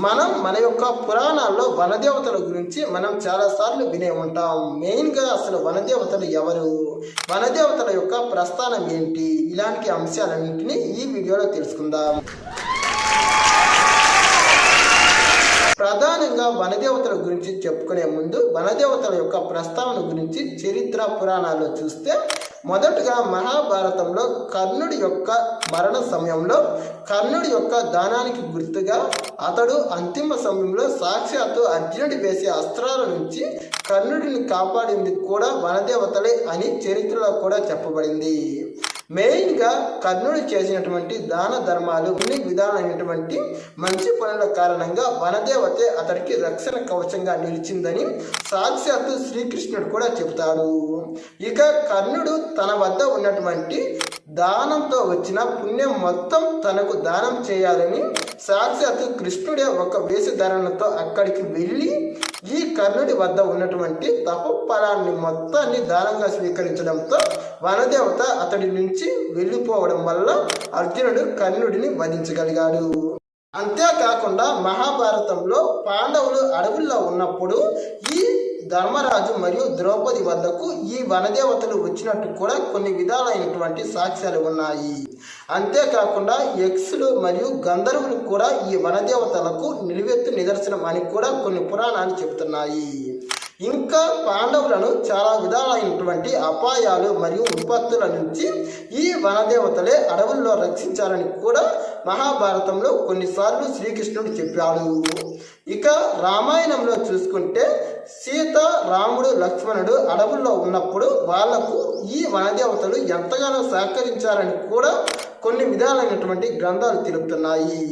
మనం మన యొక్క పురాణాల్లో వనదేవతల గురించి మనం చాలాసార్లు వినే ఉంటాం. మెయిన్గా అసలు వనదేవతలు ఎవరు, వనదేవతల యొక్క ప్రస్థానం ఏంటి, ఇలాంటి అంశాలన్నింటినీ ఈ వీడియోలో తెలుసుకుందాం. ప్రధానంగా వనదేవతల గురించి చెప్పుకునే ముందు వనదేవతల యొక్క ప్రస్తావన గురించి చరిత్ర పురాణాల్లో చూస్తే, మొదటగా మహాభారతంలో కర్ణుడి యొక్క మరణ సమయంలో కర్ణుడి యొక్క దానానికి గుర్తుగా అతడు అంతిమ సమయంలో సాక్షాత్తు అర్జునుడి వేసే అస్త్రాల నుంచి కర్ణుడిని కాపాడింది కూడా వనదేవతలే అని చరిత్రలో కూడా చెప్పబడింది. మెయిన్గా కర్ణుడు చేసినటువంటి దాన ధర్మాలు, కొన్ని విధాలైనటువంటి మంచి పనుల కారణంగా వనదేవతే అతడికి రక్షణ కవచంగా నిలిచిందని సాక్షాత్తు శ్రీకృష్ణుడు కూడా చెబుతాడు. ఇక కర్ణుడు తన వద్ద ఉన్నటువంటి దానంతో వచ్చిన పుణ్యం మొత్తం తనకు దానం చేయాలని సాక్షాత్తు కృష్ణుడే ఒక వేషధారణతో అక్కడికి వెళ్ళి ఈ కర్ణుడి వద్ద ఉన్నటువంటి తపఫలాన్ని మొత్తాన్ని దానంగా స్వీకరించడంతో వనదేవత అతడి నుంచి వెళ్ళిపోవడం వల్ల అర్జునుడు కర్ణుడిని వధించగలిగాడు. అంతేకాకుండా మహాభారతంలో పాండవులు అడవుల్లో ఉన్నప్పుడు ఈ ధర్మరాజు మరియు ద్రౌపది వద్దకు ఈ వనదేవతలు వచ్చినట్టు కూడా కొన్ని విధాలైనటువంటి సాక్ష్యాలు ఉన్నాయి. అంతేకాకుండా యక్షులు మరియు గంధర్వులు కూడా ఈ వనదేవతలకు నిలువెత్తు నిదర్శనం అని కూడా కొన్ని పురాణాలు చెబుతున్నాయి. ఇంకా పాండవులను చాలా విధాలైనటువంటి అపాయాలు మరియు విపత్తుల నుంచి ఈ వనదేవతలే అడవుల్లో రక్షించాలని కూడా మహాభారతంలో కొన్నిసార్లు శ్రీకృష్ణుడు చెప్పాడు. ఇక రామాయణంలో చూసుకుంటే సీత, రాముడు, లక్ష్మణుడు అడవుల్లో ఉన్నప్పుడు వాళ్లకు ఈ వనదేవతలు ఎంతగానో సహకరించాలని కూడా కొన్ని విధాలైనటువంటి గ్రంథాలు తెలుపుతున్నాయి.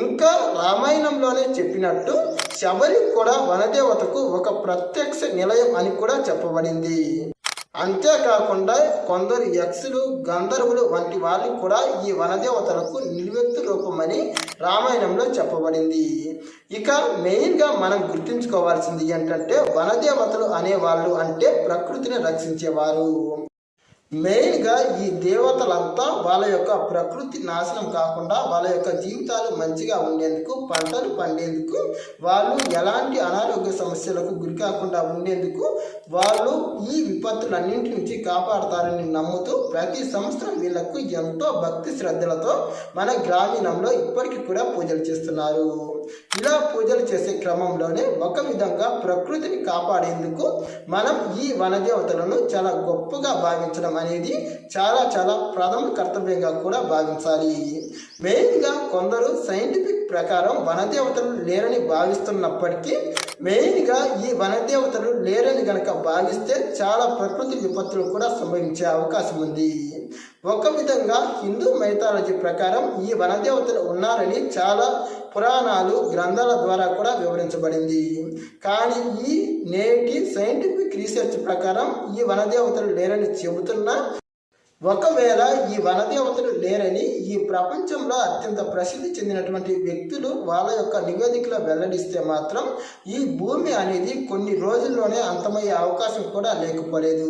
ఇంకా రామాయణంలోనే చెప్పినట్టు శబరి కూడా వనదేవతకు ఒక ప్రత్యక్ష నిలయం అని కూడా చెప్పబడింది. అంతేకాకుండా కొందరు యక్షులు, గంధర్వులు వంటి వాళ్ళు కూడా ఈ వనదేవతలకు నిలువెత్తు రూపమని రామాయణంలో చెప్పబడింది. ఇక మెయిన్గా మనం గుర్తుంచుకోవాల్సింది ఏంటంటే, వనదేవతలు అనేవాళ్ళు అంటే ప్రకృతిని రక్షించేవారు. మెయిన్గా ఈ దేవతలంతా వాళ్ళ యొక్క ప్రకృతి నాశనం కాకుండా వాళ్ళ యొక్క జీవితాలు మంచిగా ఉండేందుకు, పంటలు పండేందుకు, వాళ్ళు ఎలాంటి అనారోగ్య సమస్యలకు గురి కాకుండా ఉండేందుకు వాళ్ళు ఈ విపత్తులన్నింటి నుంచి కాపాడతారని నమ్ముతూ ప్రతి సంవత్సరం వీళ్లకు ఎంతో భక్తి శ్రద్ధలతో మన గ్రామీణంలో ఇప్పటికీ కూడా పూజలు చేస్తున్నారు. ఇలా పూజలు చేసే క్రమంలోనే ఒక విధంగా ప్రకృతిని కాపాడేందుకు మనం ఈ వనదేవతలను చాలా గొప్పగా భావించడం అనేది చాలా చాలా ప్రథమ కర్తవ్యంగా కూడా భావించాలి. మెయిన్గా కొందరు సైంటిఫిక్ ప్రకారం వనదేవతలు లేరని భావిస్తున్నప్పటికీ, మెయిన్గా ఈ వనదేవతలు లేరని గనక భావిస్తే చాలా ప్రకృతి విపత్తులు కూడా సంభవించే అవకాశం ఉంది. ఒక విధంగా హిందూ మైథాలజీ ప్రకారం ఈ వనదేవతలు ఉన్నారని చాలా పురాణాలు, గ్రంథాల ద్వారా కూడా వివరించబడింది. కానీ ఈ నేటి సైంటిఫిక్ రీసెర్చ్ ప్రకారం ఈ వనదేవతలు లేరని చెబుతున్నా, ఒకవేళ ఈ వనదేవతలు లేరని ఈ ప్రపంచంలో అత్యంత ప్రసిద్ధి చెందినటువంటి వ్యక్తులు వాళ్ళ యొక్క నివేదికలో వెల్లడిస్తే మాత్రం ఈ భూమి అనేది కొన్ని రోజుల్లోనే అంతమయ్యే అవకాశం కూడా లేకపోలేదు.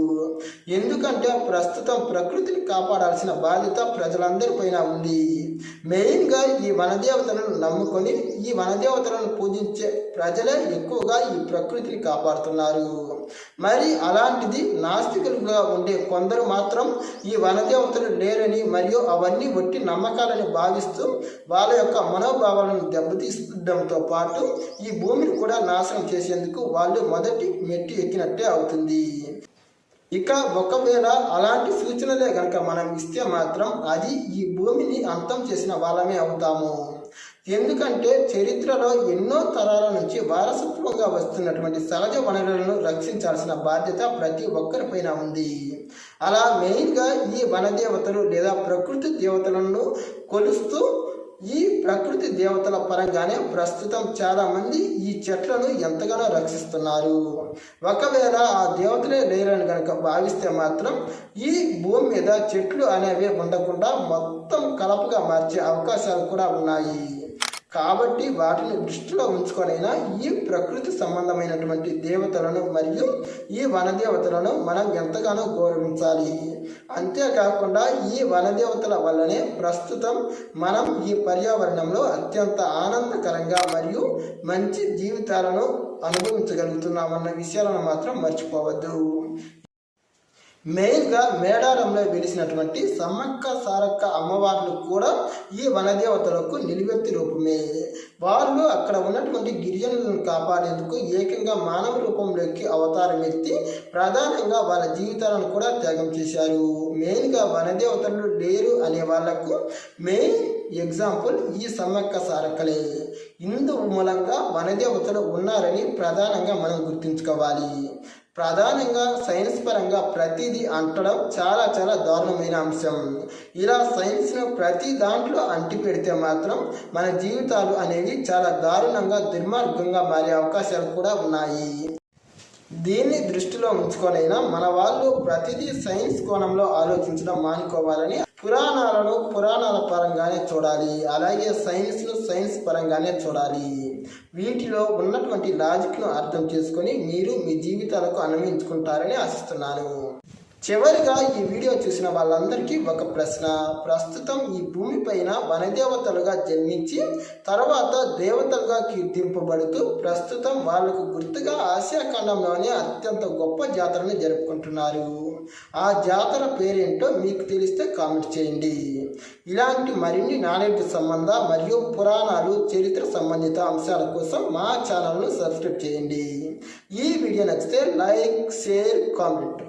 ఎందుకంటే ప్రస్తుతం ప్రకృతిని కాపాడాల్సిన బాధ్యత ప్రజలందరిపైన ఉంది. మెయిన్గా ఈ వనదేవతలను నమ్ముకొని ఈ వనదేవతలను పూజించే ప్రజలే ఎక్కువగా ఈ ప్రకృతిని కాపాడుతున్నారు. మరి అలాంటిది నాస్తికులుగా ఉండే కొందరు మాత్రం ఈ వనదేవతలు లేరని మరియు అవన్నీ ఒట్టి నమ్మకాలని భావిస్తూ వాళ్ళ యొక్క మనోభావాలను దెబ్బతీయడంతో పాటు ఈ భూమిని కూడా నాశనం చేసేందుకు వాళ్ళు మొదటి మెట్టు ఎక్కినట్టే అవుతుంది. ఇక ఒకవేళ అలాంటి సూచనలే కనుక మనం ఇస్తే మాత్రం అది ఈ భూమిని అంతం చేసిన వాళ్ళమే అవుతాము. ఎందుకంటే చరిత్రలో ఎన్నో తరాల నుంచి వారసత్వంగా వస్తున్నటువంటి సహజ వనరులను రక్షించాల్సిన బాధ్యత ప్రతి ఒక్కరిపైన ఉంది. అలా మెయిన్గా ఈ వనదేవతలు లేదా ప్రకృతి దేవతలను కొలుస్తూ ఈ ప్రకృతి దేవతల పరంగానే ప్రస్తుతం చాలామంది ఈ చెట్లను ఎంతగానో రక్షిస్తున్నారు. ఒకవేళ ఆ దేవతలే లేరని కనుక భావిస్తే మాత్రం ఈ భూమి మీద చెట్లు అనేవి ఉండకుండా మొత్తం కలపగా మార్చే అవకాశాలు కూడా ఉన్నాయి. కాబట్టి వాటిని దృష్టిలో ఉంచుకొనైనా ఈ ప్రకృతి సంబంధమైనటువంటి దేవతలను మరియు ఈ వనదేవతలను మనం ఎంతగానో గౌరవించాలి. అంతేకాకుండా ఈ వనదేవతల వల్లనే ప్రస్తుతం మనం ఈ పర్యావరణంలో అత్యంత ఆనందకరంగా మరియు మంచి జీవితాలను అనుభవించగలుగుతున్నామన్న విషయాలను మాత్రం మర్చిపోవద్దు. మెయిన్గా మేడారంలో వెలిసినటువంటి సమ్మక్క సారక్క అమ్మవార్లు కూడా ఈ వనదేవతలకు నిలువెత్తి రూపమే. వాళ్ళు అక్కడ ఉన్నటువంటి గిరిజనులను కాపాడేందుకు ఏకంగా మానవ రూపంలోకి అవతారం ఎత్తి ప్రధానంగా వాళ్ళ జీవితాలను కూడా త్యాగం చేశారు. మెయిన్గా వనదేవతలు లేరు అనే వాళ్లకు మెయిన్ ఎగ్జాంపుల్ ఈ సమ్మక్క సారక్కలే. ఇందు మూలంగా వనదేవతలు ఉన్నారని ప్రధానంగా మనం గుర్తుంచుకోవాలి. ప్రధానంగా సైన్స్ పరంగా ప్రతిదీ అంటడం చాలా చాలా దారుణమైన అంశం. ఇలా సైన్స్ను ప్రతి దాంట్లో అంటి పెడితే మాత్రం మన జీవితాలు అనేవి చాలా దారుణంగా దుర్మార్గంగా మారే అవకాశాలు కూడా ఉన్నాయి. దీన్ని దృష్టిలో ఉంచుకొనైనా మన వాళ్ళు ప్రతిదీ సైన్స్ కోణంలో ఆలోచించడం మానుకోవాలని పురాణాల పరంగానే చూడాలి. అలాగే సైన్స్ను సైన్స్ పరంగానే చూడాలి. వీటిలో ఉన్నటువంటి లాజిక్ను అర్థం చేసుకొని మీరు మీ జీవితాలకు అన్వయించుకుంటారని ఆశిస్తున్నాను. చివరిగా ఈ వీడియో చూసిన వాళ్ళందరికీ ఒక ప్రశ్న. ప్రస్తుతం ఈ భూమిపైన వనదేవతలుగా జన్మించి తర్వాత దేవతలుగా కీర్తింపబడుతూ ప్రస్తుతం వాళ్లకు గుర్తుగా ఆసియా ఖండంలోనే అత్యంత గొప్ప జాతరను జరుపుకుంటున్నారు. ఆ జాతర పేరేంటో మీకు తెలిస్తే కామెంట్ చేయండి. ఇలాంటి మరిన్ని నాలెడ్జ్ సంబంధ మరియు పురాణాలు చరిత్ర సంబంధిత అంశాల కోసం మా ఛానల్ను సబ్స్క్రైబ్ చేయండి. ఈ వీడియో నచ్చితే లైక్, షేర్, కామెంట్.